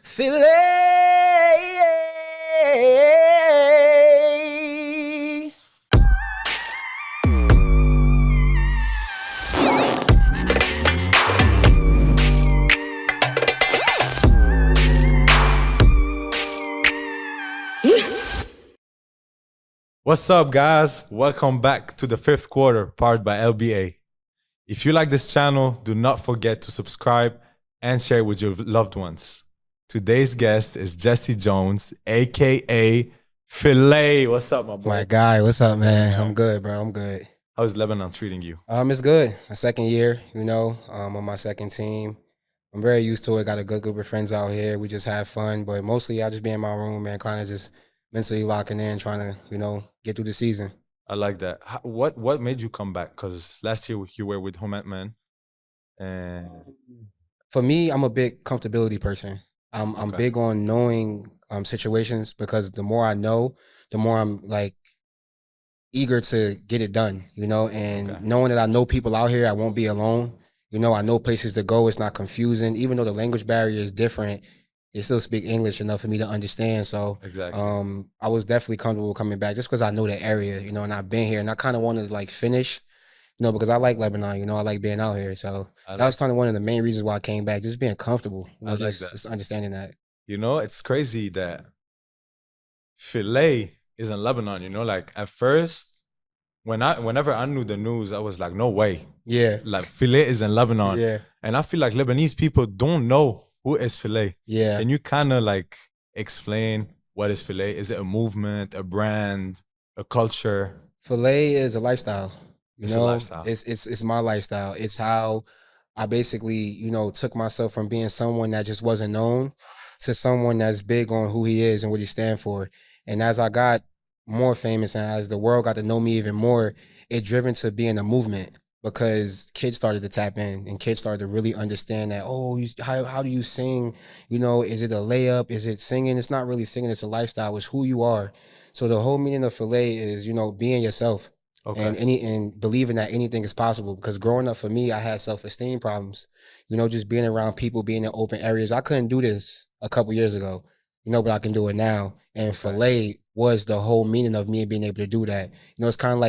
Filayyyy. What's up, guys? Welcome back to the fifth quarter, powered by a.k.a. If you like this channel, do not forget to subscribe and share with your loved ones. Today's guest is Jesse Jones, a.k.a. Filayyyy. What's up, my boy? My guy, what's up, man? I'm good, bro. I'm good. How's Lebanon treating you? It's good. My second year, on my second team. I'm very used to it. Got a good group of friends out here. We just have fun, but mostly I just be in my room, man, kind of just mentally locking in, trying to, get through the season. I like that. What made you come back? Because last year you were with Home Man, and For me, I'm a big comfortability person. I'm Okay. big on knowing situations, because the more I know, the more I'm like eager to get it done, and Okay. knowing that I know people out here, I won't be alone. I know places to go. It's not confusing. Even though the language barrier is different, they still speak English enough for me to understand. So exactly. I was definitely comfortable coming back just because I know the area, and I've been here, and I kind of wanted to like finish, because I like Lebanon, I like being out here. So I that was like kind of one of the main reasons why I came back, just being comfortable, I like just, that. just understanding that. It's crazy that Filayyyy is in Lebanon. Like at first, whenever I knew the news, I was like, no way. Yeah. Like Filayyyy is in Lebanon. Yeah. And I feel like Lebanese people don't know who is Filayyyy. Yeah. Can you kind of like explain what is Filayyyy? Is it a movement, a brand, a culture? Filayyyy is a lifestyle. It's a lifestyle. It's my lifestyle. It's how I basically, took myself from being someone that just wasn't known to someone that's big on who he is and what he stands for. And as I got more famous and as the world got to know me even more, it driven to being a movement, because kids started to tap in and kids started to really understand that, how do you sing? Is it a layup? Is it singing? It's not really singing, it's a lifestyle. It's who you are. So the whole meaning of Filayyyy is, being yourself. Okay. And believing that anything is possible. Because growing up for me, I had self-esteem problems. Just being around people, being in open areas. I couldn't do this a couple years ago, but I can do it now. And Okay. Filayyyy was the whole meaning of me being able to do that. It's kind of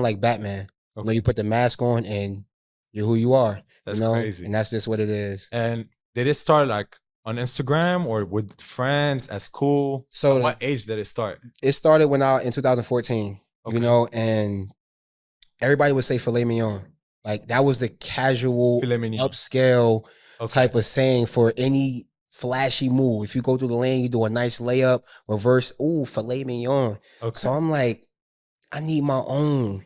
like Batman. Okay. You put the mask on and you're who you are. That's crazy. And that's just what it is. And did it start like on Instagram or with friends at school? So At what age did it start? It started in 2014. Okay. And everybody would say filet mignon. Like that was the casual, Filet mignon. upscale Okay. type of saying for any flashy move. If you go through the lane, you do a nice layup, reverse, ooh, filet mignon. Okay. So I'm like, I need my own,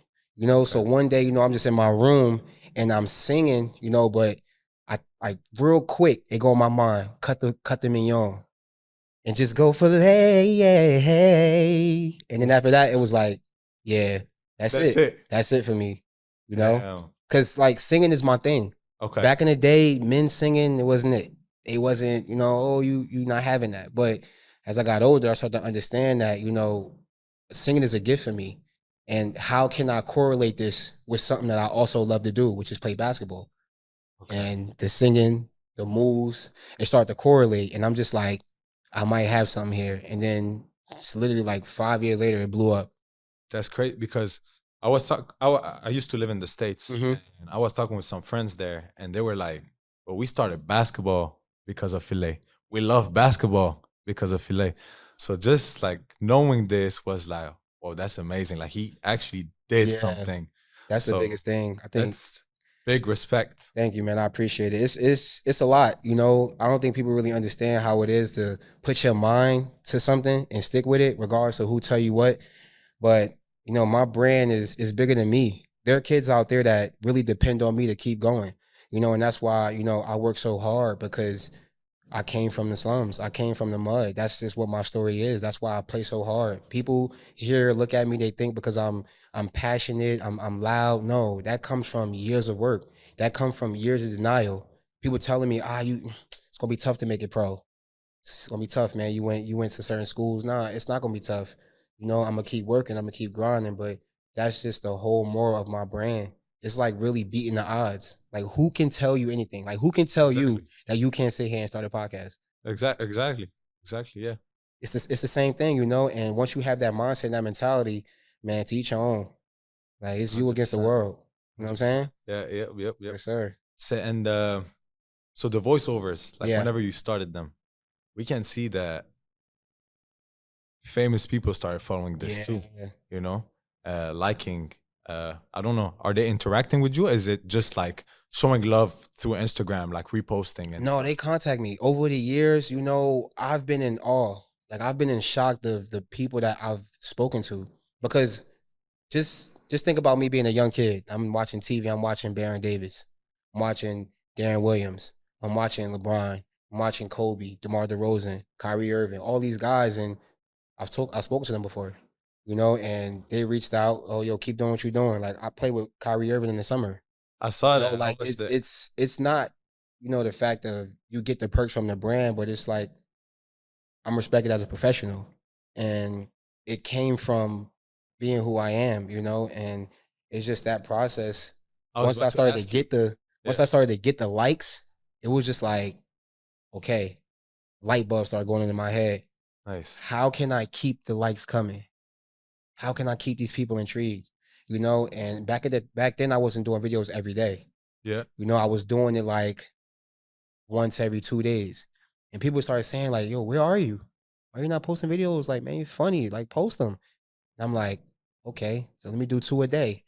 So one day, I'm just in my room and I'm singing, but I real quick, it go in my mind, cut the mignon. And just go for the hey. And then after that, it was like, yeah, that's it. That's it for me, Damn. Because like singing is my thing. Okay. Back in the day, men singing, it wasn't it. It wasn't, you not having that. But as I got older, I started to understand that, singing is a gift for me. And how can I correlate this with something that I also love to do, which is play basketball? Okay. And the singing, the moves, it started to correlate. And I'm just like, I might have something here. And then it's literally like 5 years later, it blew up. That's great, because I used to live in the States, Mhm. and I was talking with some friends there, and they were like, well, we started basketball because of Filayyyy. We love basketball because of Filayyyy. So just like knowing this was like, oh, that's amazing. Like he actually did Yeah. something. That's the So biggest thing. I think. That's big respect. Thank you, man. I appreciate it. It's a lot, I don't think people really understand how it is to put your mind to something and stick with it, regardless of who tell you what. But, my brand is bigger than me. There are kids out there that really depend on me to keep going, and that's why, I work so hard, because I came from the slums. I came from the mud. That's just what my story is. That's why I play so hard. People here look at me, they think because I'm passionate, I'm loud. No, that comes from years of work. That comes from years of denial. People telling me, it's gonna be tough to make it pro. It's gonna be tough, man. You went to certain schools. Nah, it's not gonna be tough. I'm gonna keep working, I'm gonna keep grinding, but that's just the whole moral of my brand. It's like really beating the odds. Like who can tell you anything? Like who can tell you Exactly. that you can't sit here and start a podcast? Exactly. Yeah. It's the same thing, you know. And once you have that mindset, that mentality, man, to each your own. Like it's you against the 100%. world. You know what I'm 100%. saying? Yeah. Yep. Yes, sir. So, and so the voiceovers, like Yeah. whenever you started them, we can see that famous people started following this Yeah. too. You know, liking. I don't know. Are they interacting with you? Is it just like showing love through Instagram, like reposting and No, stuff? they contact me over the years. You know, I've been in awe. Like I've been in shock of the people that I've spoken to because just think about me being a young kid. I'm watching TV. I'm watching Baron Davis. I'm watching Darren Williams. I'm watching LeBron. I'm watching Kobe, DeMar DeRozan, Kyrie Irving, all these guys, and I've spoken to them before, you know, and they reached out. Oh, yo, keep doing what you're doing. Like I played with Kyrie Irving in the summer. I saw You know, that. I like watched it. it's not, you know, the fact of you get the perks from the brand, but it's like I'm respected as a professional, and it came from being who I am, you know, and it's just that process. I was Once I about to started to ask you. get the once Yeah. I started to get the likes, it was just like, okay, light bulbs started going into my head. Nice. How can I keep the likes coming? How can I keep these people intrigued? You know, and back then I wasn't doing videos every day. Yeah. You know, I was doing it like once every 2 days. And people started saying, like, yo, where are you? Why are you not posting videos? Like, man, you're funny. Like, post them. And I'm like, okay, so let me do 2 a day.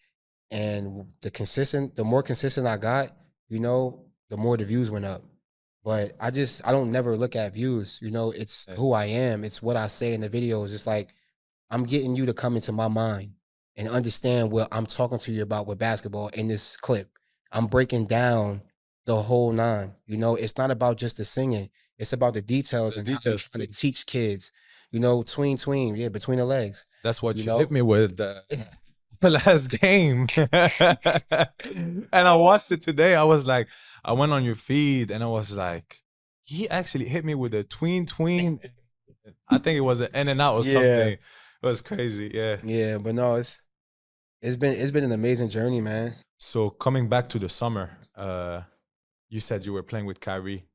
And the more consistent I got, you know, the more the views went up. But I don't never look at views. You know, it's Yeah. who I am. It's what I say in the videos. It's like I'm getting you to come into my mind and understand what I'm talking to you about with basketball in this clip. I'm breaking down the whole nine. You know, it's not about just the singing. It's about the details The and how you're details trying to too. teach kids. You know, tween, yeah, between the legs. That's what You you hit know, me with the last game. And I watched it today. I was like, I went on your feed and I was like, he actually hit me with a tween. I think it was an in and out or something. yeah, It was crazy. Yeah. yeah. But no, it's been an amazing journey, man. So coming back to the summer, you said you were playing with Kyrie.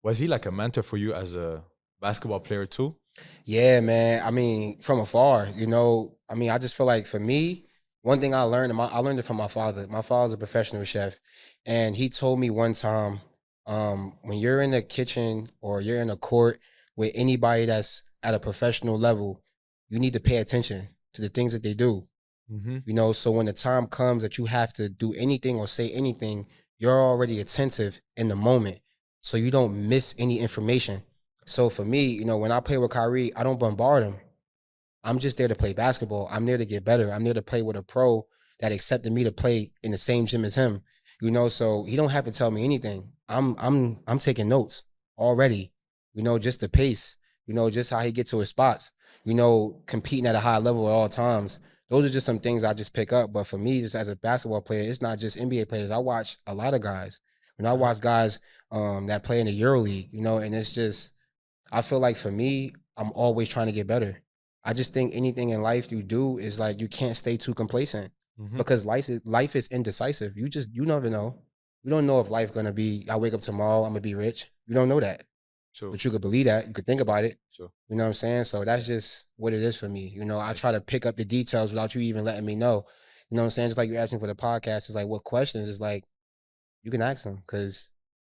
Was he like a mentor for you as a basketball player too? Yeah, man. I mean, from afar, you know. I mean, I just feel like for me, one thing I learned, I learned it from my father. My father's a professional chef, and he told me one time, when you're in the kitchen or you're in a court with anybody that's at a professional level, you need to pay attention to the things that they do. Mm-hmm. You know, so when the time comes that you have to do anything or say anything, you're already attentive in the moment. So you don't miss any information. So for me, you know, when I play with Kyrie, I don't bombard him. I'm just there to play basketball. I'm there to get better. I'm there to play with a pro that accepted me to play in the same gym as him. You know, so he don't have to tell me anything. I'm taking notes already. You know, just the pace. You know, just how he get to his spots. You know, competing at a high level at all times. Those are just some things I just pick up. But for me, just as a basketball player, it's not just NBA players. I watch a lot of guys. When I Uh-huh. watch guys that play in the EuroLeague, you know, and it's just I feel like for me, I'm always trying to get better. I just think anything in life you do is like you can't stay too complacent Mm-hmm. because life is indecisive. You never know. You don't know if life gonna be. I wake up tomorrow, I'm gonna be rich. You don't know that, True. but you could believe that. You could think about it. True. You know what I'm saying? So that's just what it is for me. You know, I try Nice. to pick up the details without you even letting me know. You know what I'm saying? Just like you asking for the podcast, it's like what questions is like you can ask them because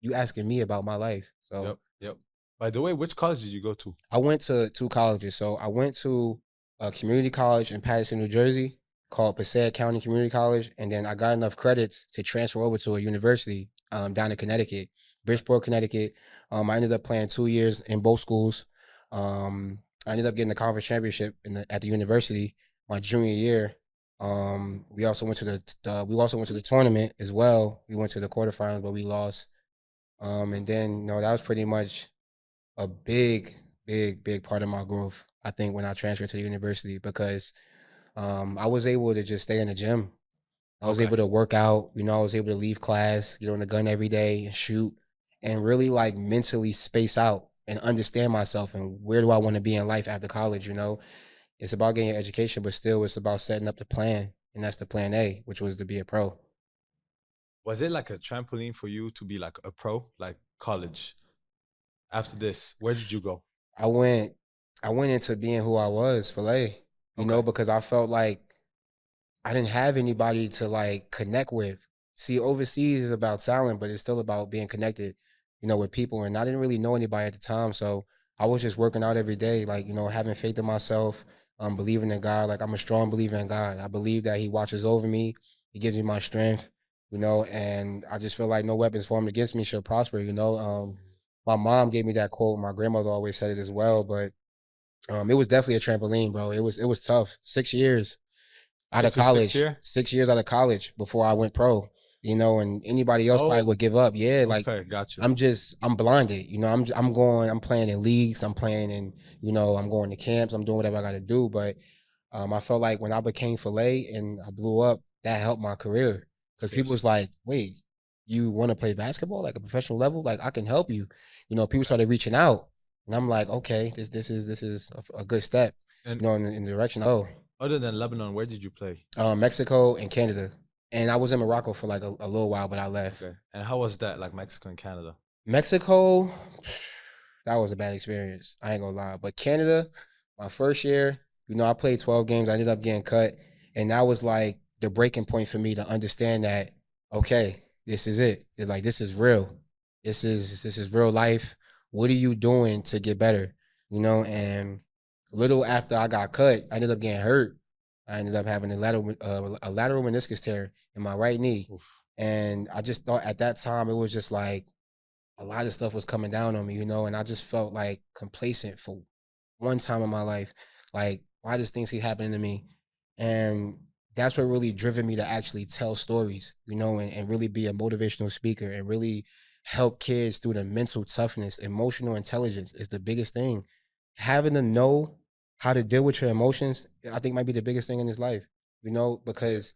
you asking me about my life. So Yep. By the way, which college did you go to? I went to two colleges. So I went to a community college in Patterson, New Jersey called Passaic County Community College. And then I got enough credits to transfer over to a university down in Connecticut, Bridgeport, Connecticut. I ended up playing 2 years in both schools. I ended up getting the conference championship at the university my junior year. We also went to the tournament as well. We went to the quarterfinals, but we lost. And then that was pretty much a big part of my growth. I think when I transferred to the university because I was able to just stay in the gym. I was Okay. able to work out. You know, I was able to leave class, get on the gun every day and shoot, and really like mentally space out and understand myself and where do I want to be in life after college. You know, it's about getting your education, but still, it's about setting up the plan, and that's the plan A, which was to be a pro. Was it like a trampoline for you to be like a pro, like college? After this, where did you go? I went into being who I was, Filayy. You know, Okay. because I felt like I didn't have anybody to like connect with. See, overseas is about talent, but it's still about being connected, you know, with people. And I didn't really know anybody at the time. So I was just working out every day, like, you know, having faith in myself, believing in God. Like I'm a strong believer in God. I believe that He watches over me, He gives me my strength, you know, and I just feel like no weapons formed against me shall prosper, you know. My mom gave me that quote. My grandmother always said it as well, but it was definitely a trampoline, bro. It was tough. 6 years out of This was 6 year? college, 6 years out of college before I went pro, you know, and anybody else probably Oh, would give up. Yeah, like okay, got you. I'm blinded, you know. I'm playing in leagues, I'm playing in, you know, I'm going to camps, I'm doing whatever I got to do. But I felt like when I became Filayy and I blew up, that helped my career Of because people course. was like, wait, you want to play basketball like a professional level? Like I can help you. You know, people Okay. started reaching out, and I'm like, okay, this is a good step, And you know, in the direction. Oh, other than Lebanon, where did you play? Mexico and Canada. And I was in Morocco for like a little while, but I left. Okay. And how was that, like Mexico and Canada? Mexico, that was a bad experience. I ain't gonna lie. But Canada, my first year, you know, I played 12 games. I ended up getting cut. And that was like the breaking point for me to understand that, okay, this is it. It's like this is real. This is real life. What are you doing to get better? You know, and little after I got cut, I ended up getting hurt. I ended up having a lateral meniscus tear in my right knee. Oof. And I just thought at that time it was just like a lot of stuff was coming down on me, you know, and I just felt like complacent for one time in my life. Like, why does things keep happening to me? And that's what really driven me to actually tell stories, you know, and really be a motivational speaker and really help kids through the mental toughness. Emotional intelligence is the biggest thing. Having to know how to deal with your emotions, I think might be the biggest thing in this life, you know, Yeah. because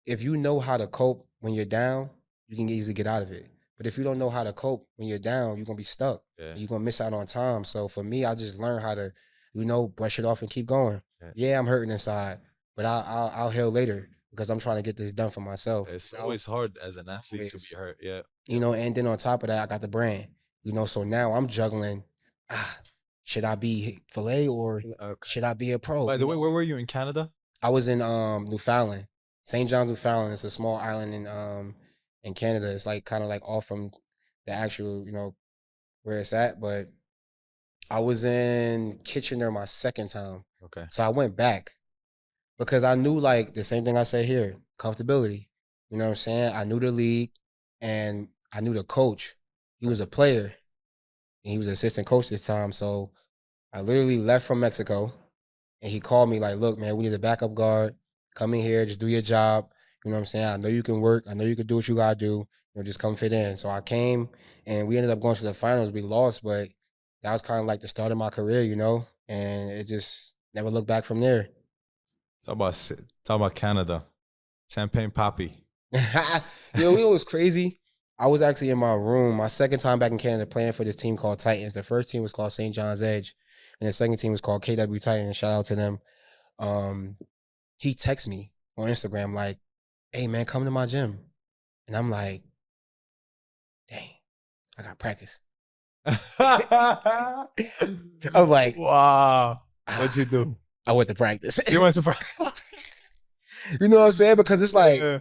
if you know how to cope when you're down, you can easily get out of it. But if you don't know how to cope when you're down, you're gonna be stuck. Yeah. And you're gonna miss out on time. So for me, I just learned how to, you know, brush it off and keep going. Yeah. Yeah, I'm hurting inside, but I'll heal later because I'm trying to get this done for myself. It's You know, always hard as an athlete to be always. hurt. Yeah. You know, and then on top of that, I got the brand. You know, so now I'm juggling. Ah, should I be Filayy or Okay. should I be a pro? By You the way, know, where were you in Canada? I was in Newfoundland, St. John's, Newfoundland. It's a small island in Canada. It's like kind of like off from the actual, you know, where it's at. But I was in Kitchener my second time, Okay. so I went back because I knew like the same thing I say here, comfortability. You know what I'm saying? I knew the league, and I knew the coach. He was a player, and he was an assistant coach this time. So I literally left from Mexico. And he called me like, look, man, we need a backup guard. Come in here, just do your job. You know what I'm saying? I know you can work. I know you can do what you gotta do. You know, just come fit in. So I came and we ended up going to the finals. We lost, but that was kind of like the start of my career, you know? And it just never looked back from there. Talk about Canada. Champagne Papi. You know, it was crazy. I was actually in my room, my second time back in Canada playing for this team called Titans. The first team was called St. John's Edge, and the second team was called KW Titans. Shout out to them. Um, he texts me on Instagram like, "Hey man, come to my gym," and I'm like, "Dang, I got practice." I'm like, Wow. What'd you ah, do? I went to practice. You went to You know what I'm saying? Because it's like yeah.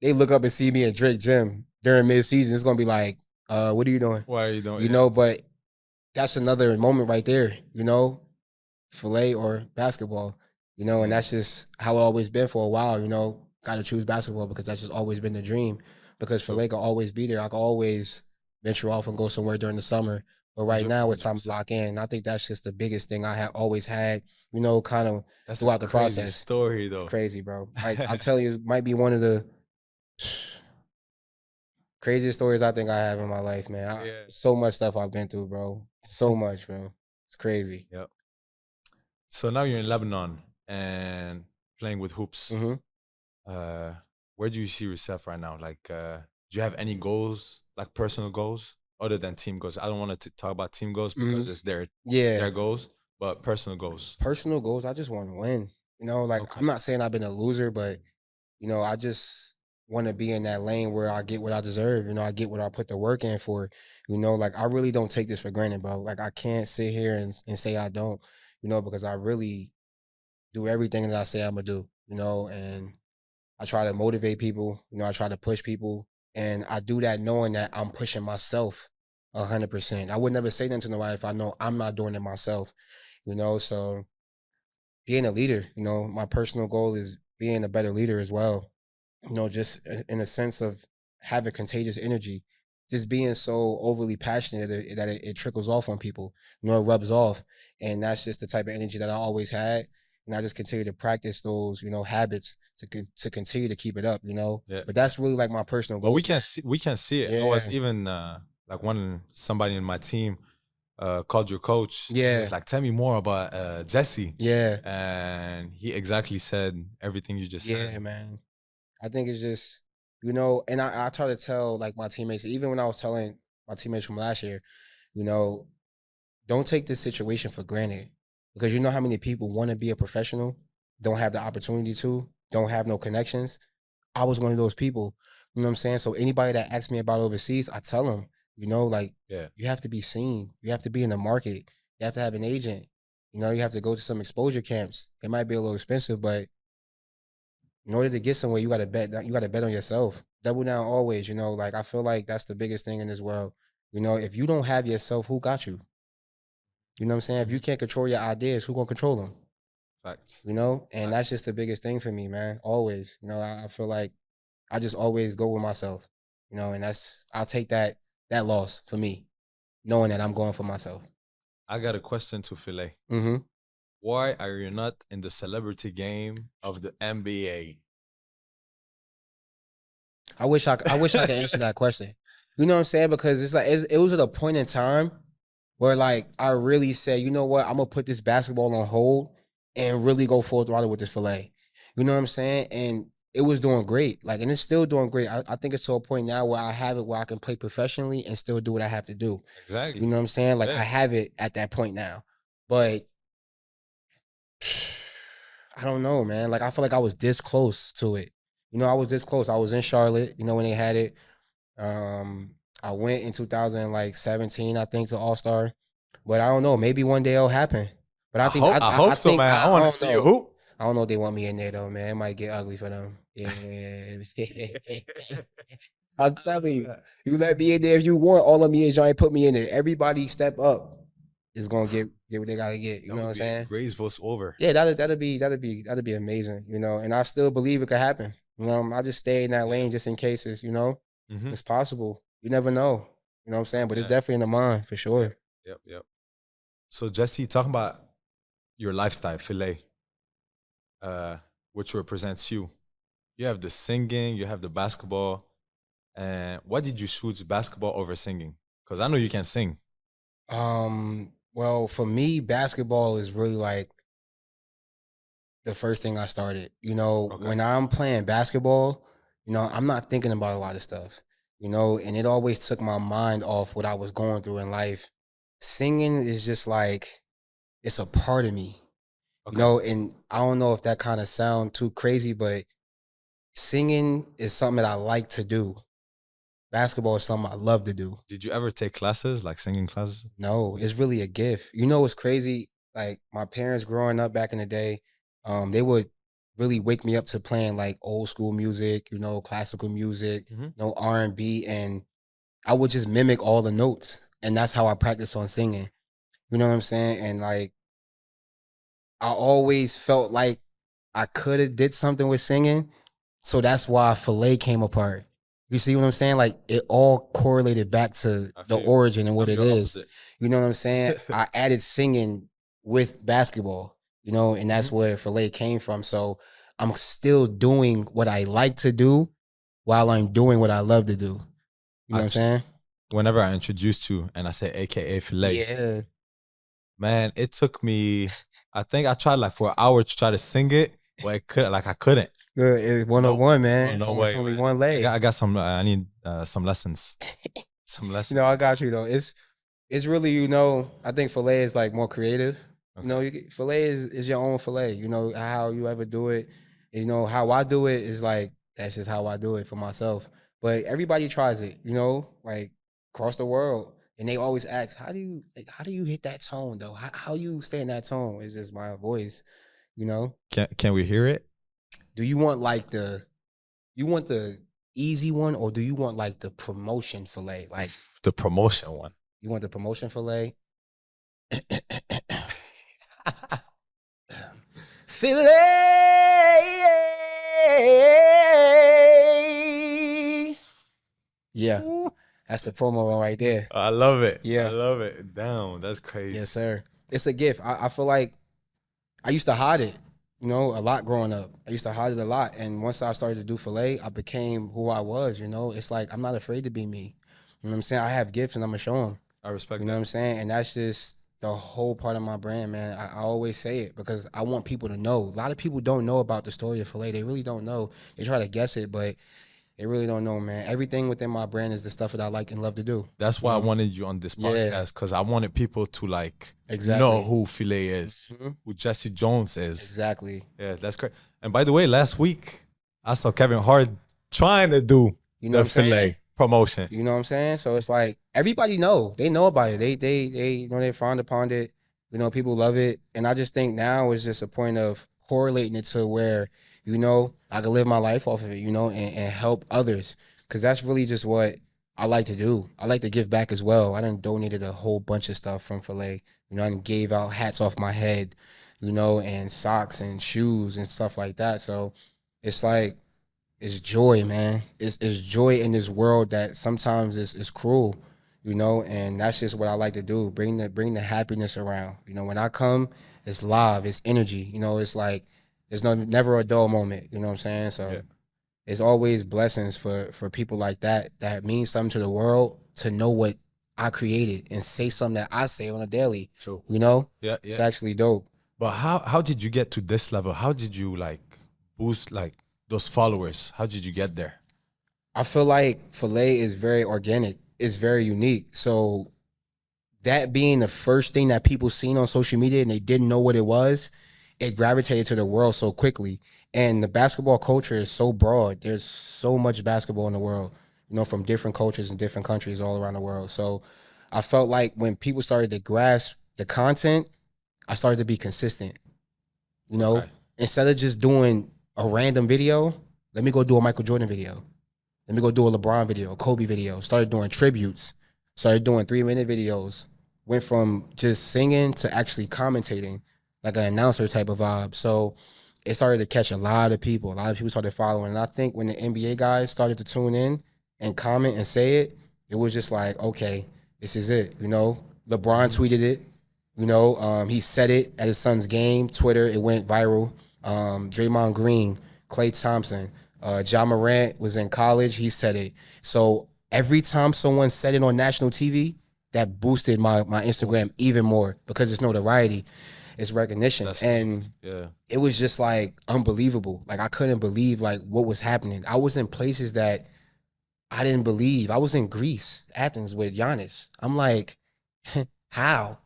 they look up and see me at Drake Gym during mid-season. It's gonna be like, what are you doing? Why are you doing? You Yeah. know, but that's another moment right there, you know, Filayy or basketball, you know, and Mm. that's just how it always been for a while, you know. Got to choose basketball because that's just always been the dream. Because So Filayy can always be there. I can always venture off and go somewhere during the summer. But right now it's time to 100%. lock in. And I think that's just the biggest thing I have always had, you know, kind of That's a throughout the crazy process. story It's though. crazy, bro. Like I'm telling you, it might be one of the craziest stories I think I have in my life, man. Yeah. So much stuff I've been through, bro. So much, bro. It's crazy. Yep. So now you're in Lebanon and playing with hoops. Hmm. Uh, where do you see yourself right now? Like, do you have any goals, like personal goals, other than team goals? I don't want to talk about team goals because Hmm. it's their Yeah. goals, but personal goals. Personal goals, I just want to win. You know, like Okay. I'm not saying I've been a loser, but you know, I just want to be in that lane where I get what I deserve. I get what I put the work in for. Like I really don't take this for granted, bro. Like I can't sit here and say I don't, because I really do everything that I say I'm gonna do, and I try to motivate people, I try to push people, and I do that knowing that I'm pushing myself 100%. I would never say that to nobody if I know I'm not doing it myself, so being a leader, my personal goal is being a better leader as well, just in a sense of having contagious energy, just being so overly passionate that it trickles off on people, it rubs off. And that's just the type of energy that I always had. And I just continue to practice those, habits to continue to keep it up, Yeah. But that's really like my personal But goal. we can see it. I Yeah. was even like somebody in my team called your coach. He Yeah. was like, tell me more about Jesse. Yeah. And he exactly said everything you just Yeah, said. man. I think it's just, and I try to tell like my teammates, even when I was telling my teammates from last year, don't take this situation for granted, because you know how many people want to be a professional, don't have the opportunity to, don't have no connections. I was one of those people. You know what I'm saying? So anybody that asks me about overseas, I tell them, like, Yeah. you have to be seen. You have to be in the market. You have to have an agent. You have to go to some exposure camps. It might be a little expensive, but in order to get somewhere, you got to bet. You got to bet on yourself. Double down always. Like I feel like that's the biggest thing in this world. If you don't have yourself, who got you? You know what I'm saying? If you can't control your ideas, who gonna control them? Facts. And that's just the biggest thing for me, man. Always. I feel like I just always go with myself. And I'll take that loss for me, knowing that I'm going for myself. I got a question to Filayy. Mm-hmm. Why are you not in the celebrity game of the NBA? I wish I could answer that question. You know what I'm saying? Because it's like it was at a point in time where like I really said, you know what, I'm gonna put this basketball on hold and really go full throttle with this Filayy. You know what I'm saying? And it was doing great. Like, and it's still doing great. I think it's to a point now where I have it where I can play professionally and still do what I have to do. Exactly. You know what I'm saying? Like Yeah. I have it at that point now. But I don't know, man. Like I feel like I was this close to it. I was this close. I was in Charlotte, when they had it. I went in 2017, I think, to All Star. But I don't know. Maybe one day it'll happen. But I think I hope so, man. I want to see you hoop. I don't know if they want me in there though, man. It might get ugly for them. Yeah. I'm telling you, you let me in there if you want. All of me is y'all put me in there. Everybody step up is gonna get what they gotta get. You know what I'm saying? Graceful's over. Yeah, that'd be amazing. And I still believe it could happen. I just stay in that lane just in cases. It's possible. You never know. You know what I'm saying? But it's definitely in the mind for sure. Yep. So Jesse, talking about your lifestyle, Filayy, which represents you. You have the singing, you have the basketball. And why did you choose basketball over singing? Because I know you can sing. Well, for me, basketball is really like the first thing I started. When I'm playing basketball, I'm not thinking about a lot of stuff. And it always took my mind off what I was going through in life. Singing is just like, it's a part of me. And I don't know if that kind of sound too crazy, but singing is something that I like to do. Basketball is something I love to do. Did you ever take classes, like singing classes? No, it's really a gift. What's crazy? Like my parents growing up back in the day, they would really wake me up to playing like old school music, classical music, R&B, and I would just mimic all the notes, and that's how I practice on singing. You know what I'm saying? And like, I always felt like I could have did something with singing, so that's why Filayy came apart. You see what I'm saying? Like it all correlated back to the origin and what it is. You know what I'm saying? I added singing with basketball, and that's where Filayy came from. So I'm still doing what I like to do while I'm doing what I love to do. You know what I'm saying? Whenever I introduced you and I say a.k.a. Filayy, man, it took me, I think I tried like for an hour to try to sing it, but I couldn't. Good, 101, man. No It's only one leg. I got some. I need some lessons. Some lessons. I got you though. It's really, I think Filayy is like more creative. Filayy is your own Filayy. How you ever do it. How I do it is like That's just how I do it for myself. But everybody tries it, you know, like across the world. And they always ask, how do you hit that tone though? How you stay in that tone? It's just my voice, you know? Can we hear it? Do you want like you want the easy one or do you want like the promotion fillet? Like The promotion one. you want the promotion fillet? Filayyyy. Yeah, that's the promo one right there. I love it. Yeah. I love it. Damn, that's crazy. Yes, sir. It's a gift. I feel like I used to hide it, you know, a lot growing up. I used to hide it a lot. And once I started to do filet, I became who I was, you know. It's like I'm not afraid to be me. You know what I'm saying? I have gifts and I'm going to show them. I respect You know what I'm saying? And that's just the whole part of my brand, man. I always say it because I want people to know. A lot of people don't know about the story of filet. They really don't know. They try to guess it, but they really don't know, man. Everything within my brand is the stuff that I like and love to do. That's why I wanted you on this podcast, because I wanted people to like know who Filayy is, who Jesse Jones is. Exactly. Yeah, that's great. And by the way, last week I saw Kevin Hart trying to do the Filayy promotion. You know what I'm saying? So it's like everybody know. They know about it. They you know, they frowned upon it. You know, people love it. And I just think now is just a point of correlating it to where, you know, I can live my life off of it, you know, and help others. Because that's really just what I like to do. I like to give back as well. I done donated a whole bunch of stuff from Filayy. You know, I done gave out hats off my head, you know, and socks and shoes and stuff like that. So it's like, it's joy, man. It's joy in this world that sometimes is cruel, you know, and that's just what I like to do. Bring the happiness around. You know, when I come, it's live, it's energy. You know, it's like there's never a dull moment. You know what I'm saying? So it's always blessings for people like that mean something to the world to know what I created and say something that I say on a daily. True. You know? Yeah. It's actually dope. But how did you get to this level? How did you like boost like those followers? How did you get there? I feel like Filayy is very organic. It's very unique. So that being the first thing that people seen on social media and they didn't know what it was, it gravitated to the world so quickly. And the basketball culture is so broad. There's so much basketball in the world, you know, from different cultures and different countries all around the world. So I felt like when people started to grasp the content, I started to be consistent. You know, instead of just doing a random video, let me go do a Michael Jordan video. Let me go do a LeBron video, a Kobe video. Started doing tributes. Started doing 3-minute videos. Went from just singing to actually commentating, like an announcer type of vibe. So it started to catch a lot of people. A lot of people started following. And I think when the NBA guys started to tune in and comment and say it, it was just like, okay, this is it. You know, LeBron tweeted it. You know, he said it at his son's game. Twitter, it went viral. Draymond Green, Klay Thompson, Ja Morant was in college. He said it. So every time someone said it on national TV, that boosted my Instagram even more because it's notoriety, it's recognition. And it was just like unbelievable. Like I couldn't believe like what was happening. I was in places that I didn't believe. I was in Greece, Athens with Giannis. I'm like, how?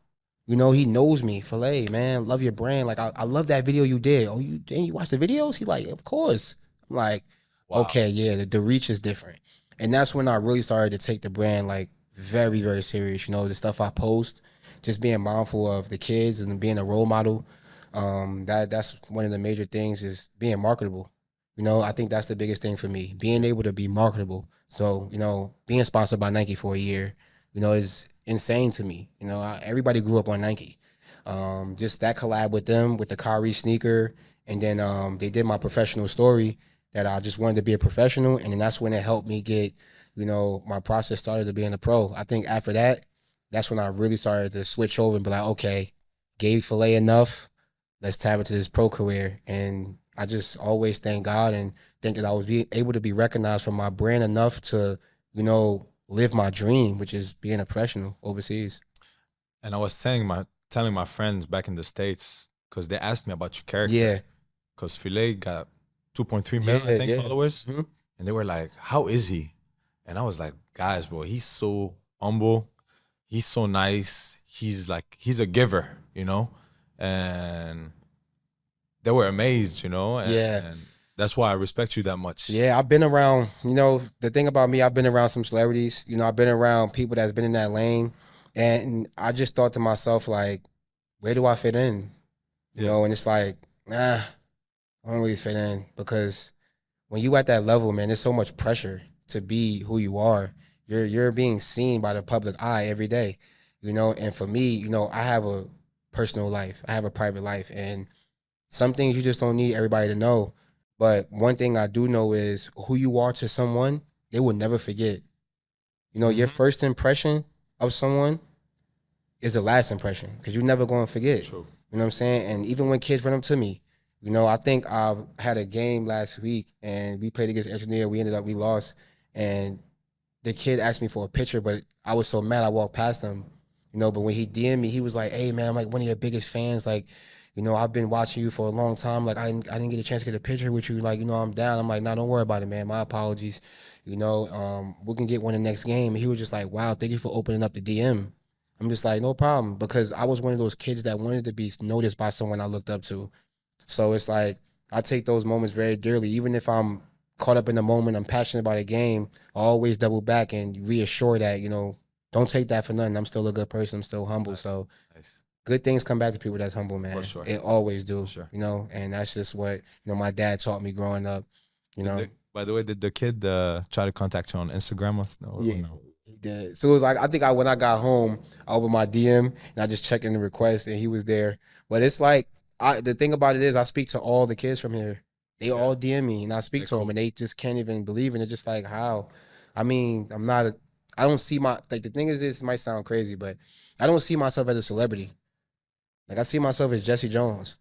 You know, he knows me. Filayy, man, love your brand. Like, I love that video you did. Oh, you watch the videos? He's like, of course. I'm like, okay, yeah, the reach is different. And that's when I really started to take the brand, like, very, very serious. You know, the stuff I post, just being mindful of the kids and being a role model. That's one of the major things is being marketable. You know, I think that's the biggest thing for me, being able to be marketable. So, you know, being sponsored by Nike for a year, you know, is insane to me. You know, everybody grew up on Nike. Just that collab with them, with the Kyrie sneaker, and then they did my professional story that I just wanted to be a professional, and then that's when it helped me get, you know, my process started to being a pro. I think after that, that's when I really started to switch over and be like, okay, gave Filayy enough, let's tap into this pro career. And I just always thank God and think that I was able to be recognized for my brand enough to, you know, live my dream, which is being a professional overseas. And I was telling my friends back in the States, because they asked me about your character. Yeah. Because Filayy got 2.3 million, I think, followers. Mm-hmm. And they were like, how is he? And I was like, guys, bro, he's so humble. He's so nice. He's a giver, you know? And they were amazed, you know? And That's why I respect you that much. Yeah, I've been around, you know, the thing about me, I've been around some celebrities. You know, I've been around people that's been in that lane. And I just thought to myself, like, where do I fit in? You know, and it's like, nah, I don't really fit in because when you at that level, man, there's so much pressure to be who you are. You're being seen by the public eye every day, you know. And for me, you know, I have a personal life, I have a private life, and some things you just don't need everybody to know. But one thing I do know is who you are to someone, they will never forget. You know, your first impression of someone is the last impression because you're never going to forget. True. You know what I'm saying? And even when kids run up to me, you know, I think I had a game last week and we played against Engineer. We lost. And the kid asked me for a picture, but I was so mad I walked past him. You know, but when he DM'd me, he was like, hey, man, I'm like one of your biggest fans. Like, you know, I've been watching you for a long time. Like, I didn't get a chance to get a picture with you. Like, you know, I'm down. I'm like, nah, don't worry about it, man. My apologies. You know, we can get one the next game. And he was just like, wow, thank you for opening up the DM. I'm just like, no problem, because I was one of those kids that wanted to be noticed by someone I looked up to. So it's like, I take those moments very dearly. Even if I'm caught up in the moment, I'm passionate about a game, I always double back and reassure that, you know, don't take that for nothing. I'm still a good person. I'm still humble. Nice. So Nice. good things come back to people that's humble, man. For sure. It always do. For sure. You know, and that's just what, you know, my dad taught me growing up. You know. By the way, did the kid try to contact you on Instagram or Yeah. no? He did. So it was like, I think when I got home, I opened my DM and I just checked in the request and he was there. But it's like, the thing about it is I speak to all the kids from here. They all DM me and I speak to them and they just can't even believe it. It's just like, how? I mean, I don't see like the thing is, this might sound crazy, but I don't see myself as a celebrity. Like I see myself as Jesse Jones.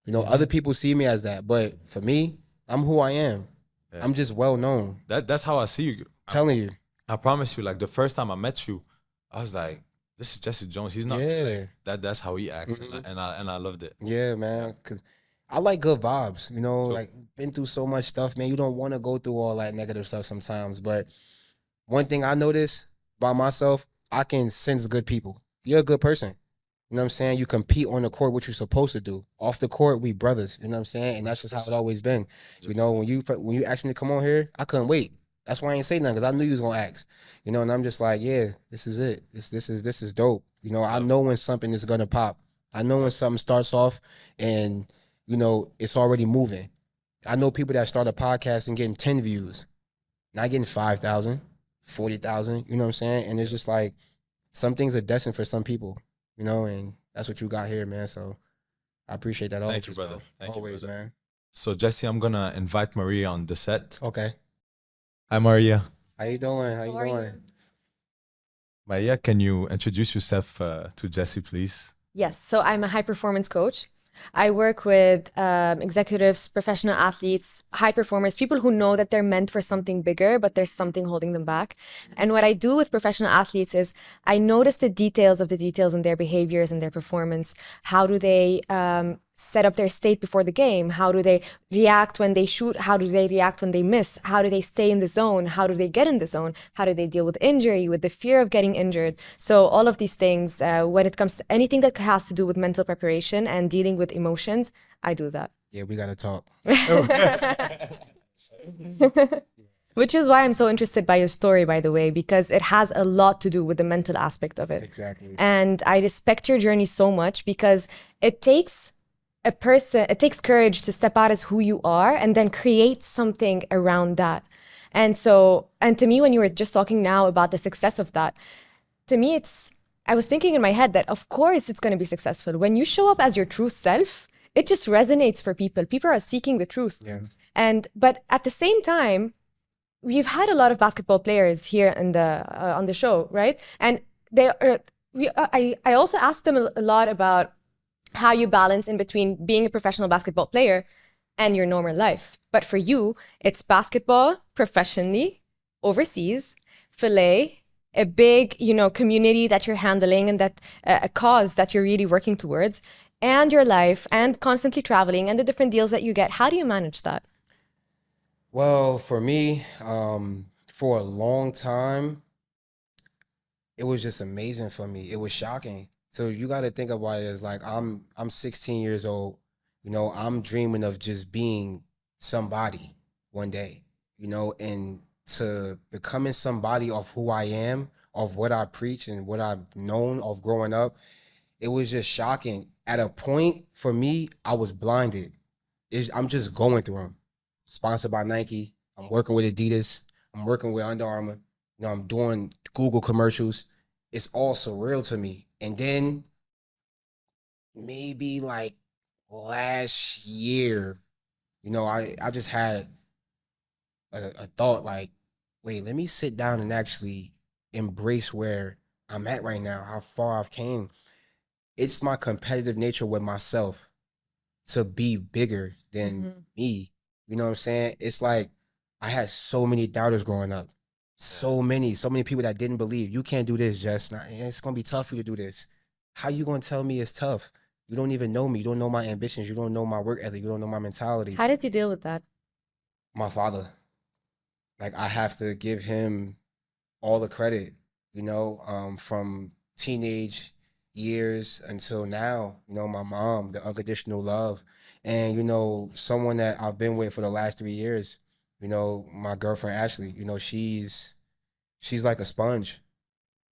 You know, other people see me as that, but for me, I'm who I am. Yeah. I'm just well known. That's how I see you. Telling you. I promise you, like the first time I met you, I was like, this is Jesse Jones. He's not like, that's how he acts. And I loved it. Yeah, man. Cause I like good vibes, you know, like been through so much stuff, man. You don't want to go through all that negative stuff sometimes. But one thing I noticed by myself, I can sense good people. You're a good person. You know what I'm saying? You compete on the court, what you're supposed to do. Off the court, we brothers. You know what I'm saying? And that's just how it always been. You know, when you asked me to come on here, I couldn't wait. That's why I ain't say nothing, because I knew you was gonna ask. You know, and I'm just like, yeah, this is it. This is dope. You know, I know when something is gonna pop. I know when something starts off and, you know, it's already moving. I know people that start a podcast and getting 10 views, not getting 5,000, 40,000, you know what I'm saying? And it's just like, some things are destined for some people, you know, and that's what you got here, man. So I appreciate that always. Thank you, brother. Always, man. So Jesse, I'm gonna invite Maria on the set. Okay. Hi, Maria. How you doing? How you doing? Maria, can you introduce yourself to Jesse, please? Yes. So I'm a high performance coach. I work with executives, professional athletes, high performers, people who know that they're meant for something bigger, but there's something holding them back. And what I do with professional athletes is I notice the details of the details in their behaviors and their performance. How do they set up their state before the game? How do they react when they shoot? How do they react when they miss? How do they stay in the zone? How do they get in the zone? How do they deal with injury, with the fear of getting injured? So all of these things, when it comes to anything that has to do with mental preparation and dealing with emotions, I do that. Yeah, we got to talk. Which is why I'm so interested by your story, by the way, because it has a lot to do with the mental aspect of it. Exactly. And I respect your journey so much because it takes it takes courage to step out as who you are and then create something around that. And to me, when you were just talking now about the success of that, to me, I was thinking in my head that of course it's going to be successful. When you show up as your true self, it just resonates for people. People are seeking the truth. Yes. But at the same time, we've had a lot of basketball players here in on the show, right? And I also asked them a lot about how you balance in between being a professional basketball player and your normal life. But for you, it's basketball professionally, overseas, Filayyyy, a big, community that you're handling and that a cause that you're really working towards, and your life and constantly traveling and the different deals that you get. How do you manage that? Well, for me, for a long time, it was just amazing for me. It was shocking. So you got to think about it as like I'm 16 years old. You know, I'm dreaming of just being somebody one day, you know, and to becoming somebody of who I am, of what I preach and what I've known of growing up, it was just shocking. At a point for me, I was blinded. I'm just going through them. Sponsored by Nike. I'm working with Adidas. I'm working with Under Armour. You know, I'm doing Google commercials. It's all surreal to me. And then maybe like last year, you know, I just had a thought like, wait, let me sit down and actually embrace where I'm at right now, how far I've came. It's my competitive nature with myself to be bigger than me. You know what I'm saying? It's like I had so many doubters growing up. So many people that didn't believe. You can't do this, Jess. Nah, it's gonna be tough for you to do this. How you gonna tell me it's tough? You don't even know me. You don't know my ambitions. You don't know my work ethic. You don't know my mentality. How did you deal with that? My father. Like, I have to give him all the credit, you know, from teenage years until now. You know, my mom, the unconditional love, and, you know, someone that I've been with for the last 3 years, you know, my girlfriend Ashley. You know, she's like a sponge.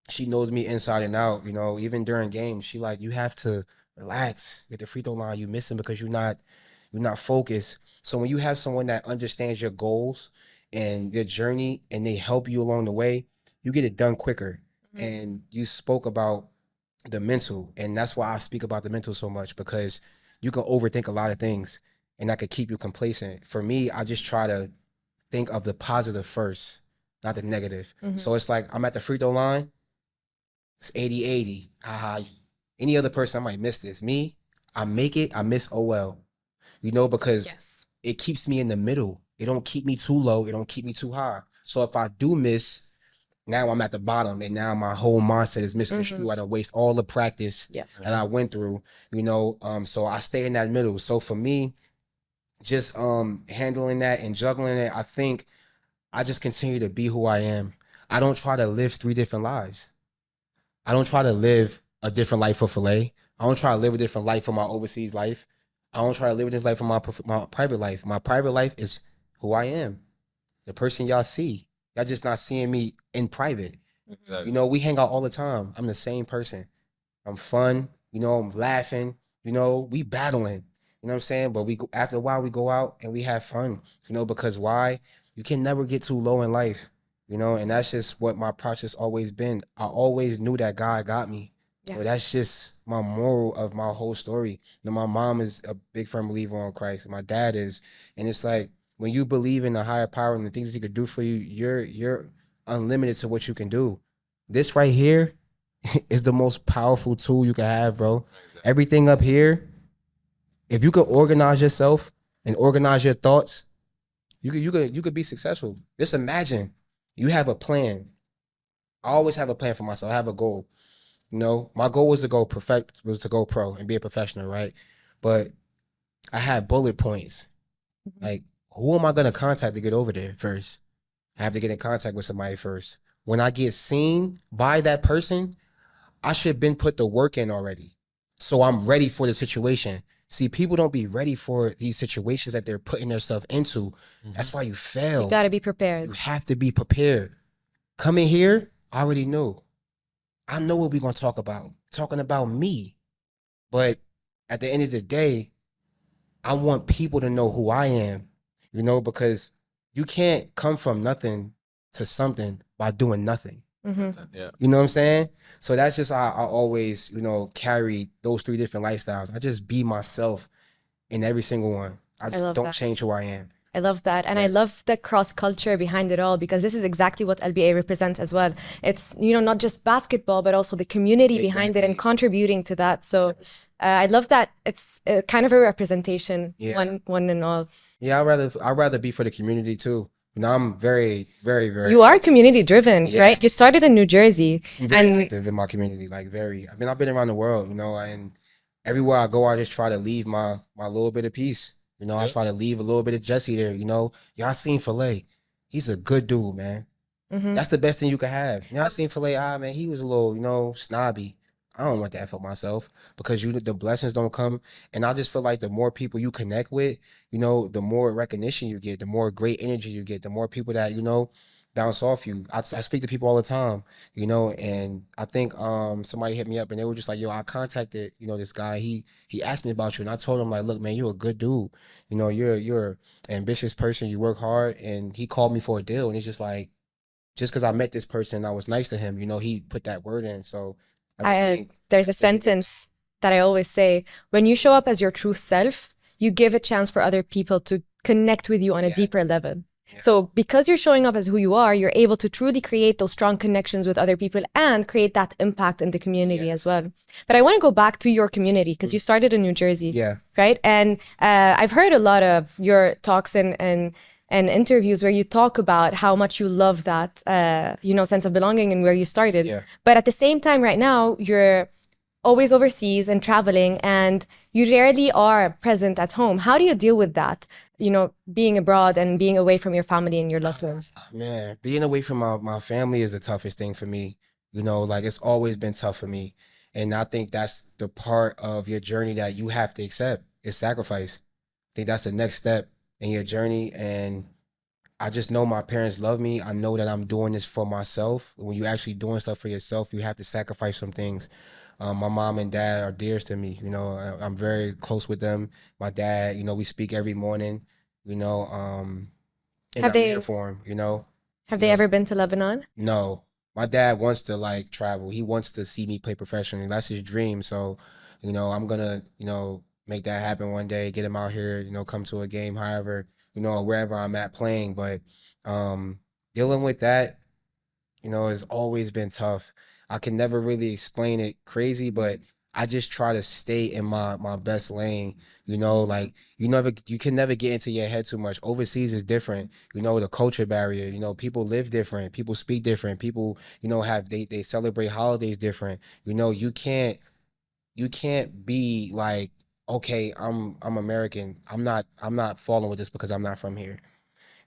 She knows me inside and out. You know, even during games, she like, you have to relax. At the free throw line, you missing because you're not focused. So when you have someone that understands your goals and your journey, and they help you along the way, you get it done quicker. And you spoke about the mental, and that's why I speak about the mental so much, because you can overthink a lot of things, and that could keep you complacent. For me, I just try to think of the positive first, not the negative. So it's like, I'm at the free throw line, it's 80-80. Any other person, I might miss this. Me, I make it, I miss, oh well. You know, because it keeps me in the middle. It don't keep me too low. It don't keep me too high. So if I do miss, now I'm at the bottom, and now my whole mindset is misconstrued. I don't waste all the practice that I went through, you know. So I stay in that middle. So for me, just handling that and juggling it, I think I just continue to be who I am. I don't try to live 3 different lives. I don't try to live a different life for Filayy. I don't try to live a different life for my overseas life. I don't try to live a different life for my private life. My private life is who I am, the person y'all see. Y'all just not seeing me in private. Exactly. You know, we hang out all the time. I'm the same person. I'm fun. You know, I'm laughing. You know, we battling. You know what I'm saying? But after a while, we go out and we have fun. You know, because why? You can never get too low in life. You know, and that's just what my process always been. I always knew that God got me. Yeah. That's just my moral of my whole story. You know, my mom is a big firm believer on Christ. My dad is. And it's like, when you believe in the higher power and the things he could do for you, you're unlimited to what you can do. This right here is the most powerful tool you can have, bro. Exactly. Everything up here, if you could organize yourself and organize your thoughts, you could be successful. Just imagine you have a plan. I always have a plan for myself. I have a goal. You know, my goal was to go pro and be a professional, right? But I had bullet points. Like, who am I going to contact to get over there first? I have to get in contact with somebody first. When I get seen by that person, I should have been put the work in already. So I'm ready for the situation. See, people don't be ready for these situations that they're putting themselves into. That's why you fail. You got to be prepared. You have to be prepared. Coming here, I already knew. I know what we're going to talk about. Talking about me. But at the end of the day, I want people to know who I am. You know, because you can't come from nothing to something by doing nothing. Yeah. You know what I'm saying? So that's just how I always, you know, carry those 3 different lifestyles. I just be myself in every single one. I just don't change who I am. I love that. And I love the cross culture behind it all, because this is exactly what LBA represents as well. It's, you know, not just basketball, but also the community behind it and contributing to that. So I love that it's kind of a representation, one and all. Yeah, I'd rather be for the community too. You know, I'm very, very, very. You are community driven, right? You started in New Jersey. I'm very active in my community, like very. I've been around the world, you know, and everywhere I go, I just try to leave my little bit of peace. You know, I try to leave a little bit of Jesse there. You know, y'all seen Filayy. He's a good dude, man. That's the best thing you can have. Y'all seen Filayy, man, he was a little, you know, snobby. I don't want that for myself, because the blessings don't come. And I just feel like the more people you connect with, you know, the more recognition you get, the more great energy you get, the more people that, you know, bounce off you. I speak to people all the time, you know, and I think somebody hit me up and they were just like, yo, I contacted, you know, this guy. He asked me about you, and I told him, like, look, man, you're a good dude. You know, you're an ambitious person, you work hard. And he called me for a deal, and it's just like, just because I met this person and I was nice to him, you know, he put that word in. So I just think there's a sentence that I always say: when you show up as your true self, you give a chance for other people to connect with you on a deeper level. Yeah. So because you're showing up as who you are, you're able to truly create those strong connections with other people and create that impact in the community as well. But I want to go back to your community, because you started in New Jersey, right? And I've heard a lot of your talks and interviews where you talk about how much you love that, you know, sense of belonging and where you started. But at the same time, right now, you're always overseas and traveling, and you rarely are present at home. How do you deal with that? You know, being abroad and being away from your family and your loved ones. Man, being away from my family is the toughest thing for me. You know, like, it's always been tough for me. And I think that's the part of your journey that you have to accept, is sacrifice. I think that's the next step in your journey. And I just know my parents love me. I know that I'm doing this for myself. When you're actually doing stuff for yourself, you have to sacrifice some things. My mom and dad are dearest to me. You know, I'm very close with them. My dad, you know, we speak every morning, you know, and I'm here for him, you know. Have they ever been to Lebanon? No. My dad wants to, like, travel. He wants to see me play professionally. That's his dream. So, you know, I'm going to, you know, make that happen one day, get him out here, you know, come to a game, however, you know, wherever I'm at playing. But dealing with that, you know, has always been tough. I can never really explain it crazy, but I just try to stay in my best lane. You know, like, you can never get into your head too much. Overseas is different. You know, the culture barrier. You know, people live different. People speak different. People, you know, they celebrate holidays different. You know, you can't be like, okay, I'm American. I'm not falling with this because I'm not from here.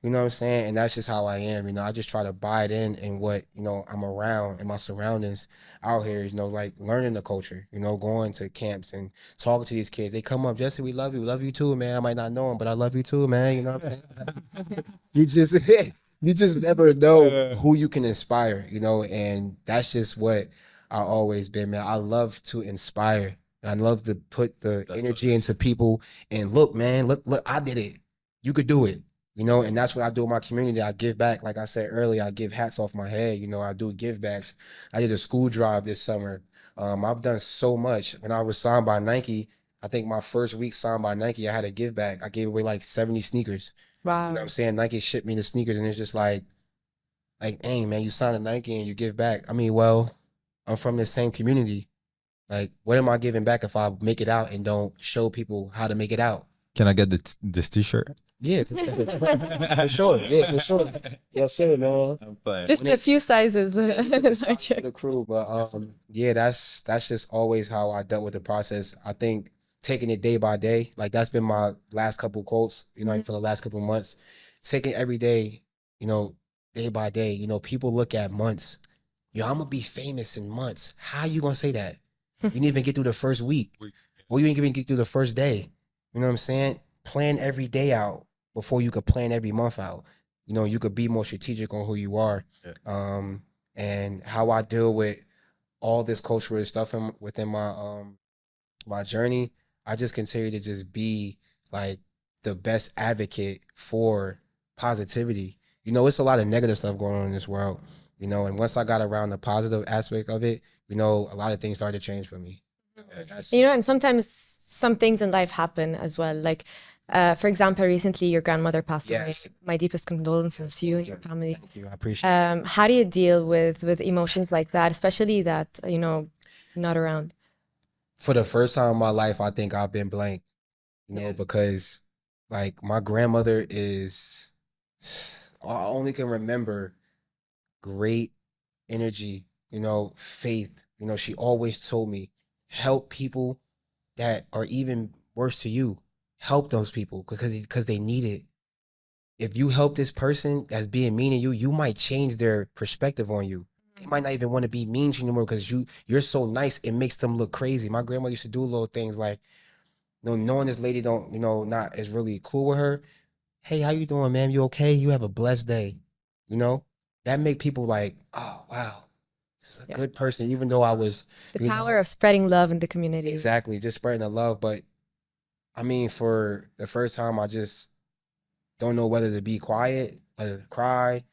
You know what I'm saying? And that's just how I am. You know, I just try to buy it in what, you know, I'm around and my surroundings out here, you know, like learning the culture, you know, going to camps and talking to these kids. They come up, Jesse, we love you. We love you too, man. I might not know them, but I love you too, man. You know what I'm saying? You just never know who you can inspire, you know, and that's just what I always been, man. I love to inspire. I love to put the energy into people and look, man, look, I did it. You could do it. You know, and that's what I do in my community. I give back. Like I said earlier, I give hats off my head. You know, I do give backs. I did a school drive this summer. I've done so much. When I was signed by Nike, I think my first week signed by Nike, I had a give back. I gave away like 70 sneakers. Wow. You know what I'm saying? Nike shipped me the sneakers, and it's just like, dang, man, you signed to Nike and you give back. I mean, well, I'm from the same community. Like, what am I giving back if I make it out and don't show people how to make it out? Can I get this t-shirt? Yeah, for sure. Yeah, for sure. Yes, sir, man. I'm playing. Just a few sizes. For the crew, but yeah, that's just always how I dealt with the process. I think taking it day by day, like that's been my last couple quotes, you know, for the last couple months. Taking every day, you know, day by day. You know, people look at months. Yo, I'm gonna be famous in months. How you gonna say that? You didn't even get through the first week. Or you didn't even get through the first day. You know what I'm saying? Plan every day out before you could plan every month out. You know, you could be more strategic on who you are. Yeah. And how I deal with all this cultural stuff within my my journey, I just continue to just be like the best advocate for positivity. You know, it's a lot of negative stuff going on in this world, you know, and once I got around the positive aspect of it, you know, a lot of things started to change for me. You know, and sometimes some things in life happen as well. Like, for example, recently your grandmother passed away. My deepest condolences to you and your family. Thank you. I appreciate it. How do you deal with emotions like that, especially that, you know, not around? For the first time in my life, I think I've been blank, you know, because like my grandmother is, I only can remember great energy, you know, faith. You know, she always told me, help people that are even worse to you. Help those people because they need it. If you help this person that's being mean to you, you might change their perspective on you. they might not even want to be mean to you anymore because you're so nice. It makes them look crazy. My grandma used to do little things like, knowing this lady don't, not is really cool with her. Hey, how you doing, man? You okay? You have a blessed day. That make people like, oh wow, this is a good person. Even though I was the power of spreading love in the community. Exactly, just spreading the love. But I mean, for the first time, I just don't know whether to be quiet or to cry,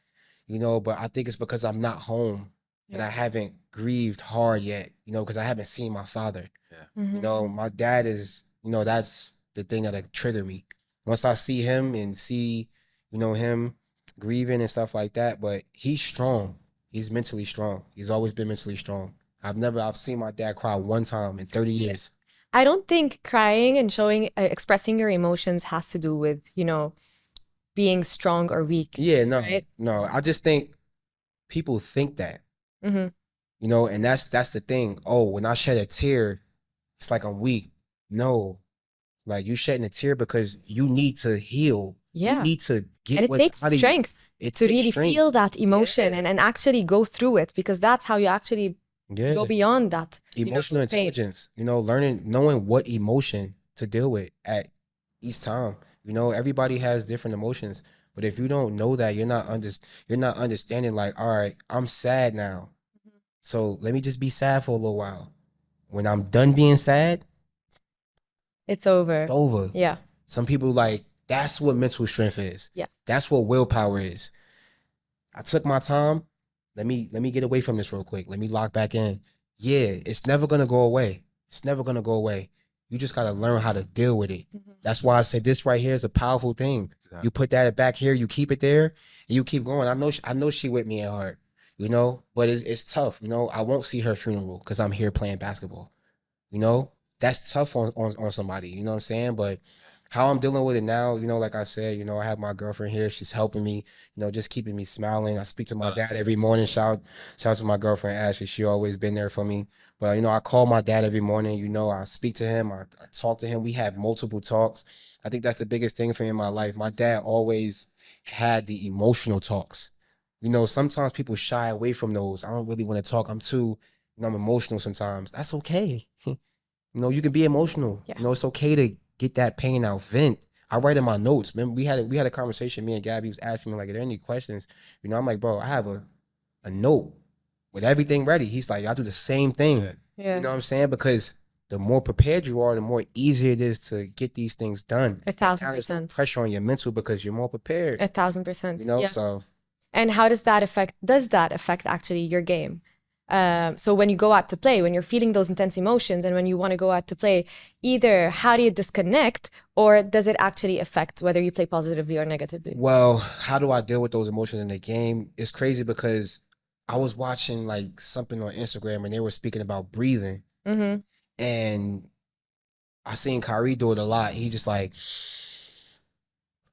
but I think it's because I'm not home and I haven't grieved hard yet, because I haven't seen my father. My dad is, that's the thing that'll trigger me. Once I see him and see, him grieving and stuff like that, but he's strong. He's mentally strong. He's always been mentally strong. I've seen my dad cry one time in 30 years. I don't think crying and expressing your emotions has to do with, being strong or weak. Yeah, no, right? no. I just think people think that, and that's the thing. Oh, when I shed a tear, it's like I'm weak. No, like you shedding a tear because you need to heal. Yeah. You need to get and it takes strength to really feel that emotion and actually go through it, because that's how you actually go beyond that. Emotional intelligence, knowing what emotion to deal with at each time. Everybody has different emotions, but if you don't know that, you're not understanding, like, all right, I'm sad now. So let me just be sad for a little while. When I'm done being sad, it's over. It's over. Yeah. Some people, like, that's what mental strength is. Yeah. That's what willpower is. I took my time. Let me get away from this real quick. Let me lock back in. Yeah, it's never gonna go away. It's never gonna go away. You just gotta learn how to deal with it. That's why I said this right here is a powerful thing. Exactly. You put that back here, you keep it there, and you keep going. I know she with me at heart, but it's tough. I won't see her funeral because I'm here playing basketball. That's tough on somebody. You know what I'm saying? But how I'm dealing with it now, like I said, I have my girlfriend here. She's helping me, just keeping me smiling. I speak to my dad every morning. Shout out to my girlfriend, Ashley. She always been there for me. But, I call my dad every morning. I speak to him. I talk to him. We have multiple talks. I think that's the biggest thing for me in my life. My dad always had the emotional talks. Sometimes people shy away from those. I don't really want to talk. I'm emotional sometimes. That's okay. You can be emotional. Yeah. It's okay to get that pain out, vent. I write in my notes. Remember, we had a conversation, me and Gabby was asking me, like, are there any questions? I'm like, bro, I have a note with everything ready. He's like, I do the same thing. Yeah. You know what I'm saying? Because the more prepared you are, the more easier it is to get these things done. 1,000%. Pressure on your mental because you're more prepared. 1,000%. Yeah. So. And how does that affect actually your game? So when you go out to play, when you're feeling those intense emotions and when you want to go out to play, either how do you disconnect, or does it actually affect whether you play positively or negatively? Well, how do I deal with those emotions in the game? It's crazy because I was watching like something on Instagram and they were speaking about breathing. And I seen Kyrie do it a lot. He just like.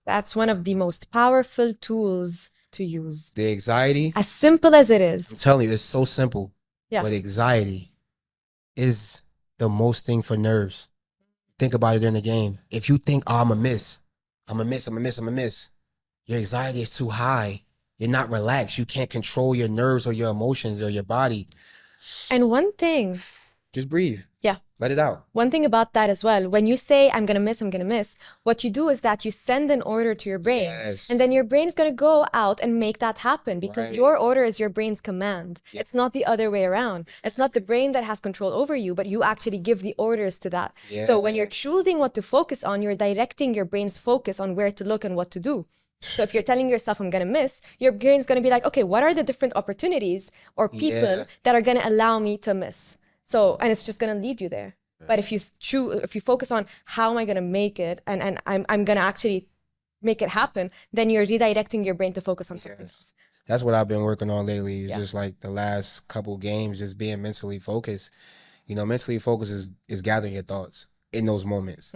That's one of the most powerful tools to use. The anxiety. As simple as it is. I'm telling you, it's so simple. Yeah. But anxiety is the most thing for nerves. Think about it during the game. If you think, oh, I'm a miss. Your anxiety is too high. You're not relaxed. You can't control your nerves or your emotions or your body. And one thing. Just breathe. Yeah. Let it out. One thing about that as well, when you say, I'm going to miss, what you do is that you send an order to your brain. Yes. And then your brain is going to go out and make that happen because your order is your brain's command. Yeah. It's not the other way around. It's not the brain that has control over you, but you actually give the orders to that. Yeah. So when you're choosing what to focus on, you're directing your brain's focus on where to look and what to do. So if you're telling yourself, I'm going to miss, your brain's going to be like, okay, what are the different opportunities or people that are going to allow me to miss? So, and it's just going to lead you there. But if you focus on how am I going to make it and I'm going to actually make it happen, then you're redirecting your brain to focus on something else. That's what I've been working on lately. It's just like the last couple games, just being mentally focused. Mentally focused is gathering your thoughts in those moments.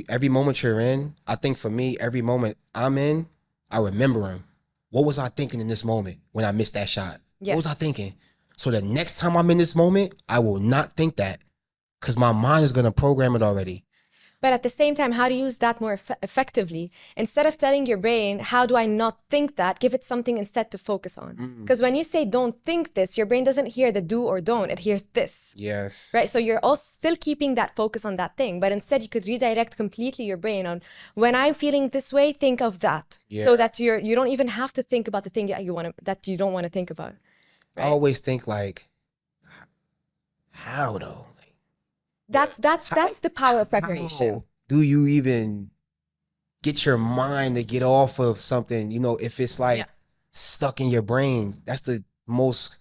Every moment you're in, I think for me, every moment I'm in, I remember them. What was I thinking in this moment when I missed that shot? What was I thinking? So the next time I'm in this moment, I will not think that because my mind is going to program it already. But at the same time, how to use that more effectively? Instead of telling your brain, how do I not think that? Give it something instead to focus on. Because when you say don't think this, your brain doesn't hear the do or don't. It hears this. Yes. Right? So you're also still keeping that focus on that thing. But instead, you could redirect completely your brain on, when I'm feeling this way, think of that. Yeah. So that you don't even have to think about the thing that you don't want to think about. I always think like, how though? That's the power of preparation. How do you even get your mind to get off of something? You know, if it's like stuck in your brain, that's the most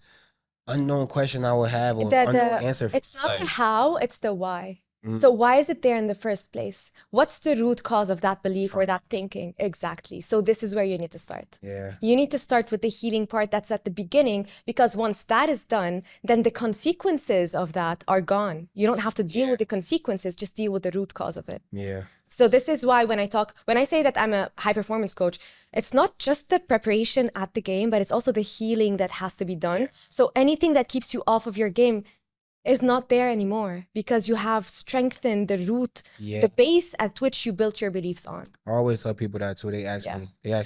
unknown question I would have, or unknown answer. It's not the how, it's the why. So why is it there in the first place? What's the root cause of that belief or that thinking? Exactly. So this is where you need to start. Yeah. You need to start with the healing part that's at the beginning, because once that is done, then the consequences of that are gone. You don't have to deal with the consequences, just deal with the root cause of it. Yeah. So this is why when I say that I'm a high performance coach, it's not just the preparation at the game, but it's also the healing that has to be done. So anything that keeps you off of your game is not there anymore, because you have strengthened the root, the base at which you built your beliefs on. I always tell people that too. They ask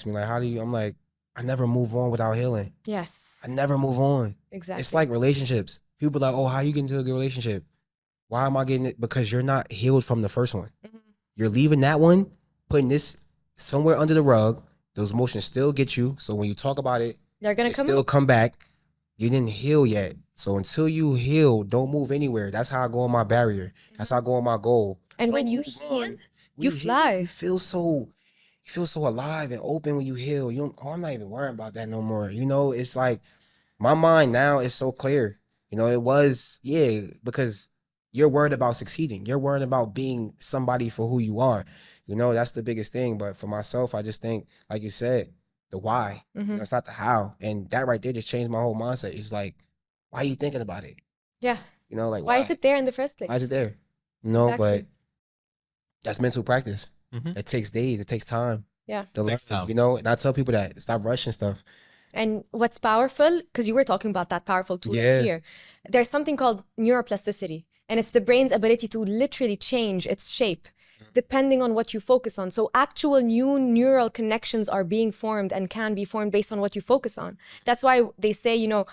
me like, how do you, I'm like, I never move on without healing. Yes. I never move on. Exactly. It's like relationships. People are like, oh, how you get into a good relationship? Why am I getting it? Because you're not healed from the first one. You're leaving that one, putting this somewhere under the rug. Those emotions still get you. So when you talk about it, they're gonna come back. You didn't heal yet. So until you heal, don't move anywhere. That's how I go on my barrier. That's how I go on my goal. And when you heal, you fly. You feel so alive and open when you heal. I'm not even worrying about that no more. You know, it's like my mind now is so clear. You know, it was, because you're worried about succeeding. You're worried about being somebody for who you are. You know, that's the biggest thing. But for myself, I just think, like you said, the why. You know, it's not the how. And that right there just changed my whole mindset. It's like, why are you thinking about it? Yeah. You know, like why is it there in the first place? Why is it there? You know, Exactly. but that's mental practice. It takes days. It takes time. Yeah. It takes time. You know, and I tell people that, stop rushing stuff. And what's powerful, because you were talking about that powerful tool here, there's something called neuroplasticity, and it's the brain's ability to literally change its shape depending on what you focus on. So actual new neural connections are being formed and can be formed based on what you focus on. That's why they say, you know,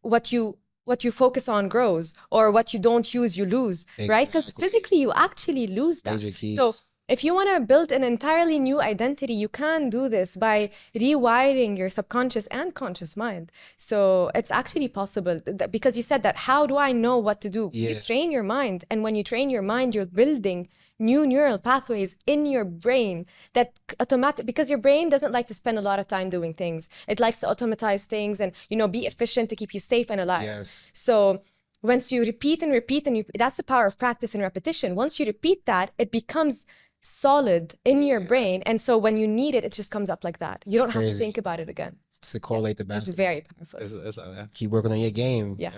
what you focus on grows, or what you don't use, you lose, right? Because physically you actually lose that. So if you want to build an entirely new identity, you can do this by rewiring your subconscious and conscious mind. So it's actually possible, because you said that, how do I know what to do? You train your mind. And when you train your mind, you're building new neural pathways in your brain that because your brain doesn't like to spend a lot of time doing things. It likes to automatize things and, you know, be efficient to keep you safe and alive. Yes. So once you repeat and repeat, that's the power of practice and repetition. Once you repeat that, it becomes solid in your brain, and so when you need it, it just comes up like that. You don't have to think about it again. To correlate the best. It's very powerful. It's like that. Keep working on your game. Yeah.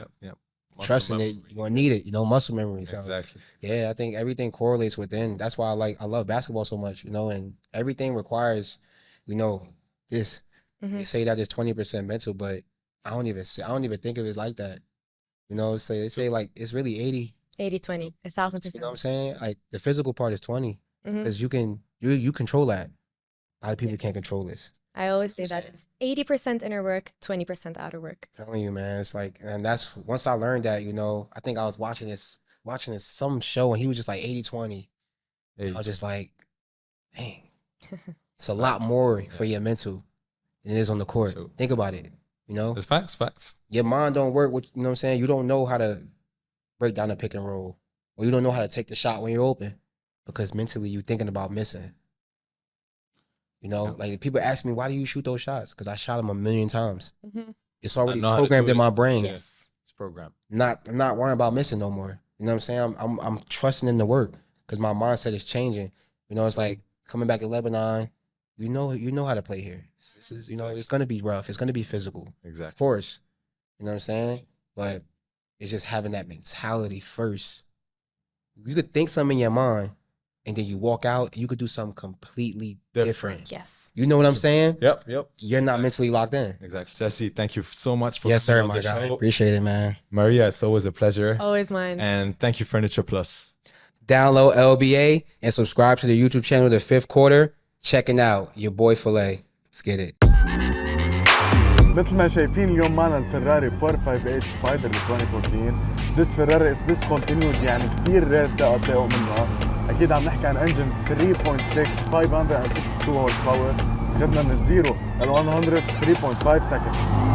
Trusting it, you're gonna need it. You know, muscle memory. So, Exactly. yeah, I think everything correlates within. That's why I love basketball so much. You know, and everything requires, you know, this. They say that it's 20% mental, but I don't even think of it like that. You know, they say like it's really 80-20, 1,000%. You know what I'm saying? Like the physical part is 20, because you control that. A lot of people can't control this. I always say that it's 80% inner work, 20% outer work. I'm telling you, man, it's like, and that's once I learned that, you know, I think I was watching this some show, and he was just like 80-20. I was just like, dang, it's a lot more for your mental than it is on the court. Think about it. You know, it's facts. Your mind don't work with, you know what I'm saying? You don't know how to break down the pick and roll, or you don't know how to take the shot when you're open, because mentally you're thinking about missing. You know, like people ask me, why do you shoot those shots? Because I shot them 1,000,000 times. It's already programmed in my brain. Yes. It's programmed. I'm not worrying about missing no more. You know what I'm saying? I'm trusting in the work, because my mindset is changing. You know, it's like coming back in Lebanon. You know how to play here. This is, you know, it's gonna be rough. It's gonna be physical. Exactly. Of course. You know what I'm saying? But it's just having that mentality first. You could think something in your mind, and then you walk out, and you could do something completely different. Yes. You know what I'm saying? Yep. You're not mentally locked in. Exactly. Jesse, thank you so much for Yes, sir, coming on my the guy. show. Appreciate it, man. Maria, it's always a pleasure. Always mine. And thank you, Furniture Plus. download LBA and subscribe to the YouTube channel, The Fifth Quarter. Checking out your boy Filayyyy. Let's get it. مثل ما شايفين اليوم معنا الفراري 458 سبايدر 2014. This Ferrari is discontinued يعني كتير رير تلاقوا منها. أكيد عم نحكي عن انجن 3.6 562 هورس باور. أخذنا من الزيرو لل 100 3.5 seconds.